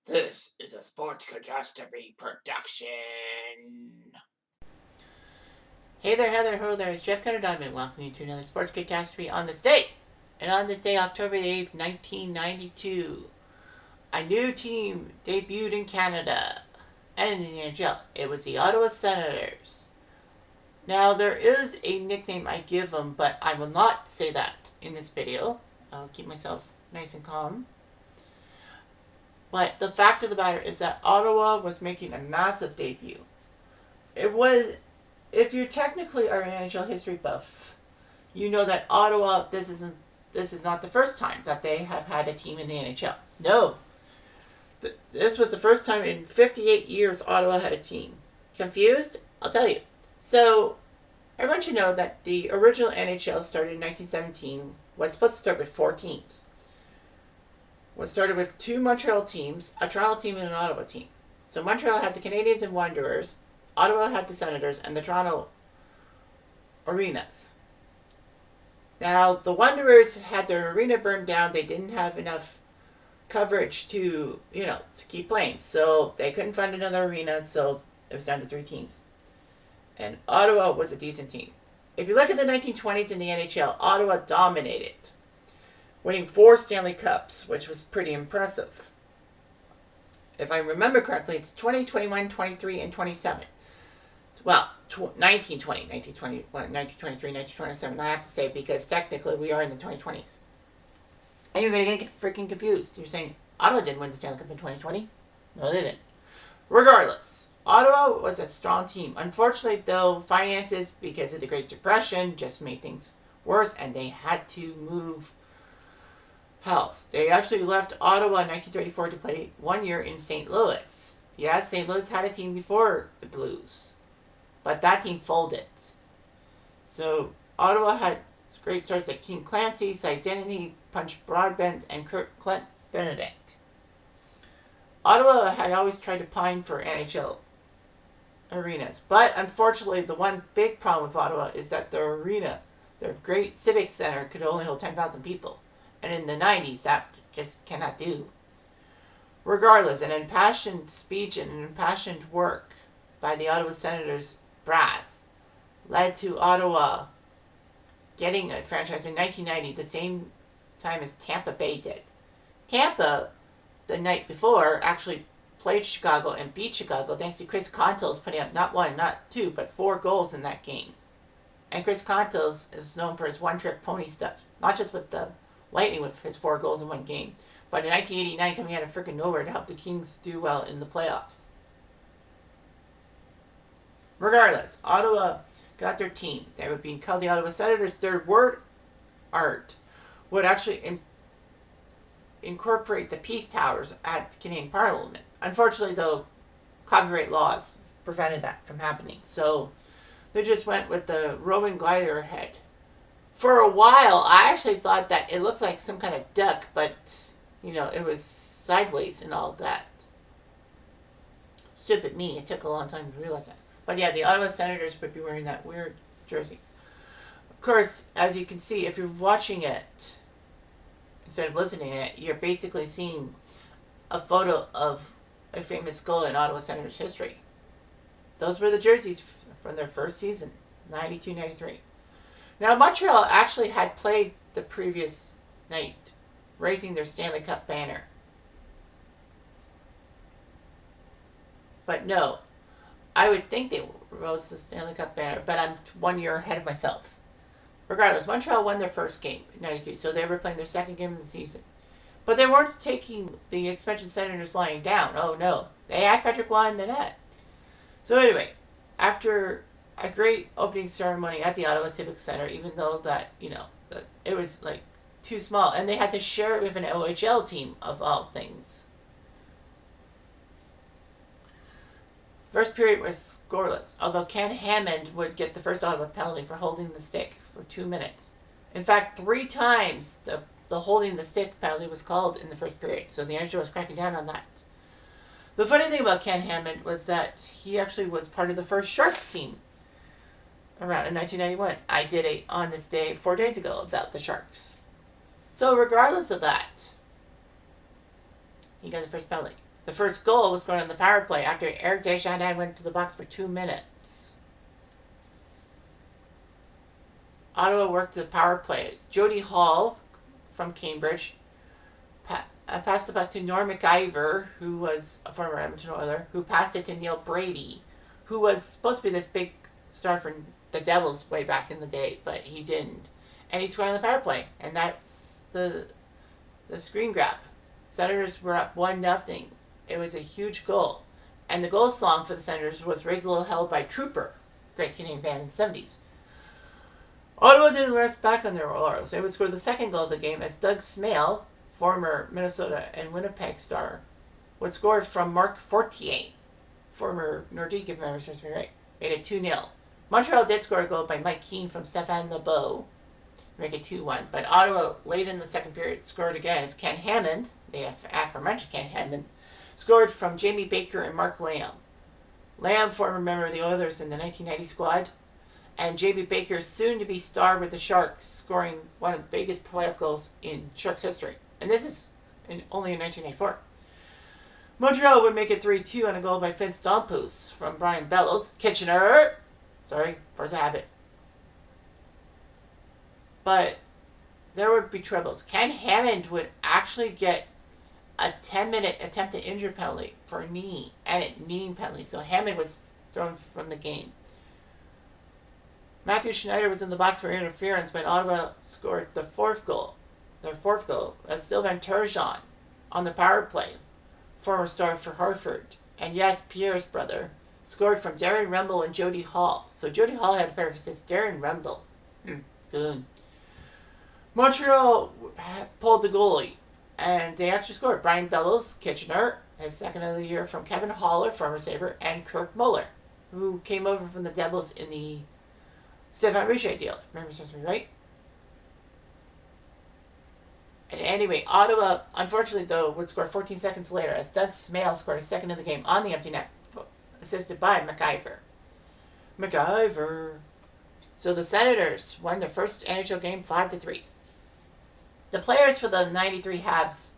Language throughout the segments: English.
This is a sports catastrophe production. Hey there, Heather, ho there, it's Jeff Cutter Diamond. Welcome you to another sports catastrophe on this day. And on this day, October 8th, 1992, a new team debuted in Canada and in the NHL. It was the Ottawa Senators. Now, there is a nickname I give them, but I will not say that in this video. I'll keep myself nice and calm. But the fact of the matter is that Ottawa was making a massive debut. It was, if you technically are an NHL history buff, you know that Ottawa, this is not the first time that they have had a team in the NHL. No. This was the first time in 58 years Ottawa had a team. Confused? I'll tell you. So, everyone should know that the original NHL started in 1917, was supposed to start with 4 teams. Was started with 2 Montreal teams, a Toronto team and an Ottawa team. So Montreal had the Canadiens and Wanderers, Ottawa had the Senators, and the Toronto Arenas. Now, the Wanderers had their arena burned down. They didn't have enough coverage to keep playing. So they couldn't find another arena, so it was down to 3 teams. And Ottawa was a decent team. If you look at the 1920s in the NHL, Ottawa dominated, winning 4 Stanley Cups, which was pretty impressive. If I remember correctly, it's 20, 21, 23, and 27. Well, 1920, 1920, 1923, 1927, I have to say, because technically we are in the 2020s. And you're going to get freaking confused. You're saying, Ottawa didn't win the Stanley Cup in 2020? No, they didn't. Regardless, Ottawa was a strong team. Unfortunately, though, finances, because of the Great Depression, just made things worse, and they had to move house. They actually left Ottawa in 1934 to play 1 year in St. Louis. Yes, St. Louis had a team before the Blues, but that team folded. So Ottawa had great starts like King Clancy, Cy Denny, Punch Broadbent, and Clint Benedict. Ottawa had always tried to pine for NHL arenas, but unfortunately the one big problem with Ottawa is that their arena, their great civic center, could only hold 10,000 people. And in the 90s, that just cannot do. Regardless, an impassioned speech and an impassioned work by the Ottawa Senators brass led to Ottawa getting a franchise in 1990, the same time as Tampa Bay did. Tampa, the night before, actually played Chicago and beat Chicago thanks to Chris Contos putting up not 1, not 2, but 4 goals in that game. And Chris Contos is known for his one-trick pony stuff, not just with the Lightning with his 4 goals in 1 game, but in 1989 coming out of freaking nowhere to help the Kings do well in the playoffs. Regardless, Ottawa got their team. They were being called the Ottawa Senators. Their word art would actually incorporate the peace towers at Canadian Parliament. Unfortunately, though, copyright laws prevented that from happening. So they just went with the Roman glider head. For a while, I actually thought that it looked like some kind of duck, but, it was sideways and all that. Stupid me. It took a long time to realize that. But yeah, the Ottawa Senators would be wearing that weird jerseys. Of course, as you can see, if you're watching it instead of listening to it, you're basically seeing a photo of a famous goal in Ottawa Senators history. Those were the jerseys from their first season, 92-93. Now, Montreal actually had played the previous night, raising their Stanley Cup banner. But no, I would think they rose the Stanley Cup banner, but I'm 1 year ahead of myself. Regardless, Montreal won their first game in 92, so they were playing their second game of the season. But they weren't taking the expansion Senators lying down. Oh no, they had Patrick Waugh in the net. So anyway, after a great opening ceremony at the Ottawa Civic Center, even though that, it was like too small. And they had to share it with an OHL team, of all things. First period was scoreless, although Ken Hammond would get the first Ottawa penalty for holding the stick for 2 minutes. In fact, 3 times the holding the stick penalty was called in the first period, so the NHL was cracking down on that. The funny thing about Ken Hammond was that he actually was part of the first Sharks team around in 1991. I did a On This Day 4 days ago about the Sharks. So regardless of that, he got the first penalty. The first goal was scored on the power play after Eric Desjardins went to the box for 2 minutes. Ottawa worked the power play. Jody Hall from Cambridge passed the puck to Norm McIver, who was a former Edmonton Oiler, who passed it to Neil Brady, who was supposed to be this big star for the Devils way back in the day, but he didn't. And he scored on the power play, and that's the screen grab. Senators were up 1-0. It was a huge goal. And the goal song for the Senators was Raise a Little Hell by Trooper, great Canadian band in the 70s. Ottawa didn't rest back on their laurels. They would score the second goal of the game as Doug Smale, former Minnesota and Winnipeg star, would score from Mark Fortier, former Nordique, if memory serves me right, made it 2-0. Montreal did score a goal by Mike Keane from Stéphane Lebeau, make it 2-1. But Ottawa, late in the second period, scored again as Ken Hammond, the aforementioned Ken Hammond, scored from Jamie Baker and Mark Lamb. Lamb, former member of the Oilers in the 1990 squad, and Jamie Baker, soon to be star with the Sharks, scoring one of the biggest playoff goals in Sharks history. And this is only in 1984. Montreal would make it 3-2 on a goal by Finn Stamkos from Brian Bellows. Kitchener! Sorry, force a habit. But there would be troubles. Ken Hammond would actually get a 10-minute attempted injury penalty for a knee, and a kneeing penalty. So Hammond was thrown from the game. Matthew Schneider was in the box for interference when Ottawa scored the fourth goal. Their fourth goal as Sylvain Turgeon on the power play, former star for Hartford. And yes, Pierre's brother, scored from Darren Rumble and Jody Hall. So Jody Hall had a pair of assists. Darren Rumble. Good. Montreal pulled the goalie, and they actually scored. Brian Bellows, Kitchener, his second of the year from Kevin Haller, former Sabre, and Kirk Muller, who came over from the Devils in the Stéphane Richer deal. Remember, right? And anyway, Ottawa, unfortunately, though, would score 14 seconds later as Doug Smale scored a second of the game on the empty net, assisted by McIver. So the Senators won their first NHL game 5-3. The players for the 93 Habs,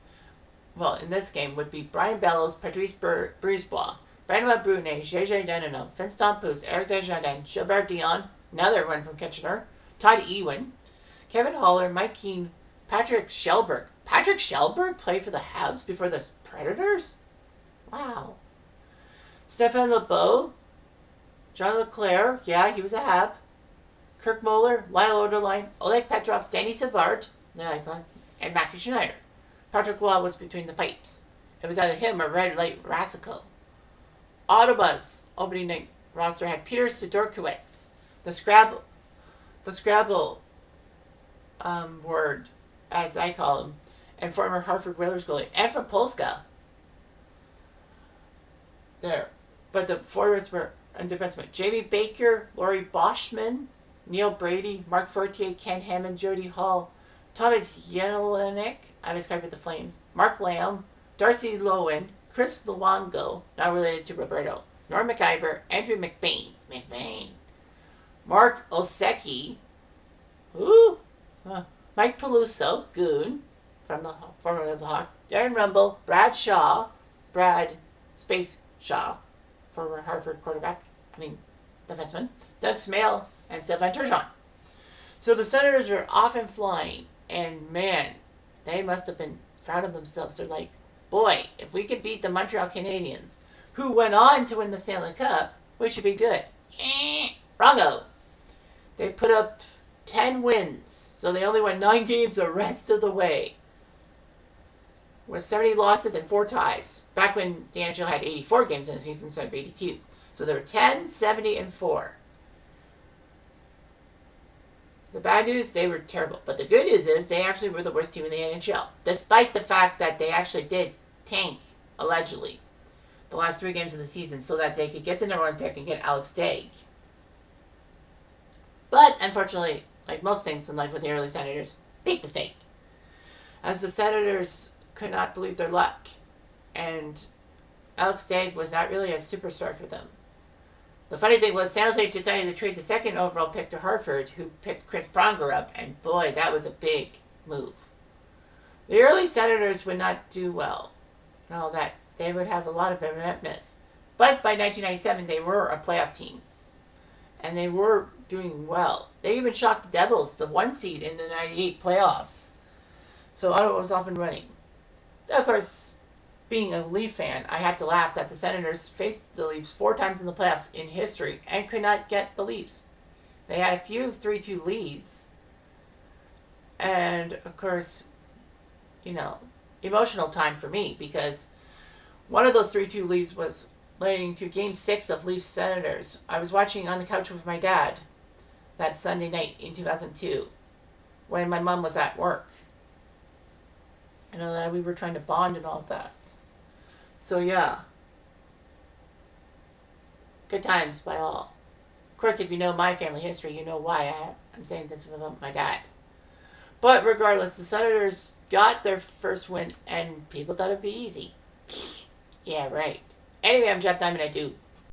well, in this game, would be Brian Bellows, Patrice Brisebois, Benoit Brunet, J.J. Deneneau, Vince Stamkos, Eric Desjardins, Gilbert Dion, another one from Kitchener, Todd Ewing, Kevin Haller, Mike Keane, Patrick Shellberg. Patrick Shellberg played for the Habs before the Predators? Wow. Stéphane Lebeau, John Leclerc, yeah, he was a Hab, Kirk Muller, Lyle Oderline, Oleg Petrov, Danny Savard, and Matthew Schneider. Patrick Waugh was between the pipes. It was either him or Red Light Rasico. Ottawa's opening night roster had Peter Sidorkiewicz, the Scrabble word, as I call him, and former Hartford Whalers goalie, and from Polska. There. But the forwards were and defensemen. Jamie Baker, Laurie Boschman, Neil Brady, Mark Fortier, Ken Hammond, Jody Hall, Thomas Jelinek, I described with the Flames, Mark Lamb, Darcy Lowen, Chris Luongo, not related to Roberto, Norm McIver, Andrew McBain, Mark Osecki, Mike Peluso, Goon, from the former of the Hawks, Darren Rumble, Brad Shaw, former Hartford defenseman, Doug Smale, and Sylvain Turgeon. So the Senators were off and flying, and man, they must have been proud of themselves. They're like, boy, if we could beat the Montreal Canadiens, who went on to win the Stanley Cup, we should be good. Wrongo. They put up 10 wins, so they only won 9 games the rest of the way, with 70 losses and 4 ties, back when the NHL had 84 games in a season instead of 82. So they were 10, 70, and 4. The bad news, they were terrible. But the good news is they actually were the worst team in the NHL, despite the fact that they actually did tank, allegedly, the last 3 games of the season so that they could get the number 1 pick and get Alex Daig. But, unfortunately, like most things in life with the early Senators, big mistake. As the Senators could not believe their luck, and Alex Daig was not really a superstar for them. The funny thing was, San Jose decided to trade the 2nd overall pick to Hartford, who picked Chris Pronger up, and boy, that was a big move. The early Senators would not do well. And all that they would have a lot of ineptness. But by 1997, they were a playoff team, and they were doing well. They even shocked the Devils, the 1 seed in the 98 playoffs. So Ottawa was off and running. Of course, being a Leaf fan, I have to laugh that the Senators faced the Leafs 4 times in the playoffs in history and could not get the Leafs. They had a few 3-2 leads. And, of course, emotional time for me because one of those 3-2 leads was leading to Game 6 of Leafs Senators. I was watching on the couch with my dad that Sunday night in 2002 when my mom was at work. That we were trying to bond and all that. So, yeah. Good times by all. Of course, if you know my family history, you know why I'm saying this about my dad. But regardless, the Senators got their first win, and people thought it'd be easy. Yeah, right. Anyway, I'm Jeff Diamond. I do